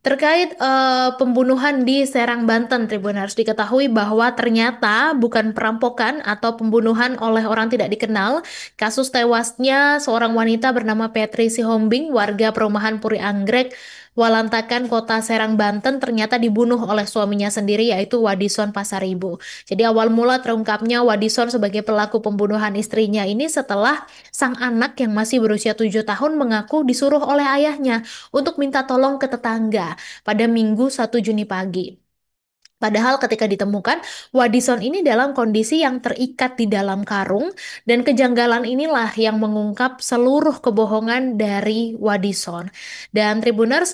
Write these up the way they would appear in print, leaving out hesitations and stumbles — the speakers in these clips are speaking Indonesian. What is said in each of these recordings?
Terkait pembunuhan di Serang, Banten, Tribun, harus diketahui bahwa ternyata bukan perampokan atau pembunuhan oleh orang tidak dikenal. Kasus tewasnya seorang wanita bernama Petri Sihombing, warga perumahan Puri Anggrek, Walantakan, Kota Serang, Banten, ternyata dibunuh oleh suaminya sendiri, yaitu Wadison Pasaribu. Jadi awal mula terungkapnya Wadison sebagai pelaku pembunuhan istrinya ini setelah sang anak yang masih berusia 7 tahun mengaku disuruh oleh ayahnya untuk minta tolong ke tetangga pada Minggu 1 Juni pagi. Padahal ketika ditemukan, Wadison ini dalam kondisi yang terikat di dalam karung dan kejanggalan inilah yang mengungkap seluruh kebohongan dari Wadison. Dan Tribuners,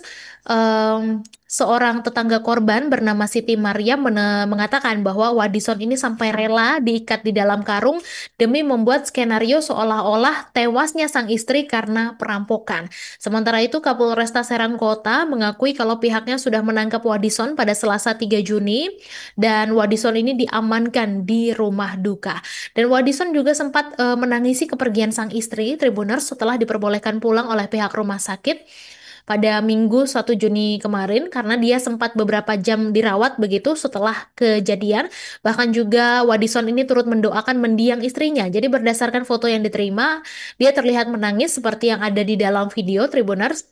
seorang tetangga korban bernama Siti Maryam mengatakan bahwa Wadison ini sampai rela diikat di dalam karung demi membuat skenario seolah-olah tewasnya sang istri karena perampokan. Sementara itu, Kapolresta Serang Kota mengakui kalau pihaknya sudah menangkap Wadison pada Selasa 3 Juni dan Wadison ini diamankan di rumah duka. Dan Wadison juga sempat menangisi kepergian sang istri, Tribuners, setelah diperbolehkan pulang oleh pihak rumah sakit pada Minggu 1 Juni kemarin karena dia sempat beberapa jam dirawat begitu setelah kejadian. Bahkan juga Wadison ini turut mendoakan mendiang istrinya. Jadi berdasarkan foto yang diterima, dia terlihat menangis seperti yang ada di dalam video, Tribuners.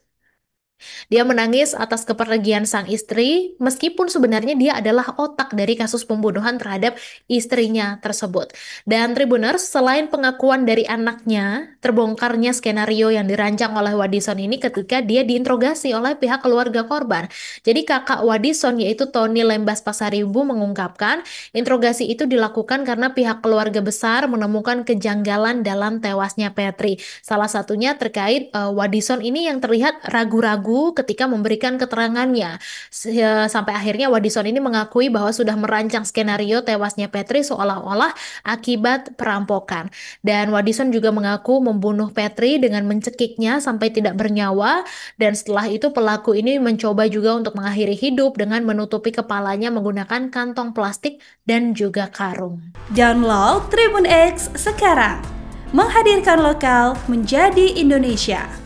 Dia menangis atas kepergian sang istri, meskipun sebenarnya dia adalah otak dari kasus pembunuhan terhadap istrinya tersebut. Dan Tribuners, selain pengakuan dari anaknya, terbongkarnya skenario yang dirancang oleh Wadison ini ketika dia diinterogasi oleh pihak keluarga korban. Jadi kakak Wadison yaitu Tony Lembas Pasaribu mengungkapkan, interogasi itu dilakukan karena pihak keluarga besar menemukan kejanggalan dalam tewasnya Petri. Salah satunya terkait Wadison ini yang terlihat ragu-ragu ketika memberikan keterangannya. Sampai akhirnya Wadison ini mengakui bahwa sudah merancang skenario tewasnya Petri seolah-olah akibat perampokan. Dan Wadison juga mengaku membunuh Petri dengan mencekiknya sampai tidak bernyawa, dan setelah itu pelaku ini mencoba juga untuk mengakhiri hidup dengan menutupi kepalanya menggunakan kantong plastik dan juga karung. Download Tribun X sekarang, menghadirkan lokal menjadi Indonesia.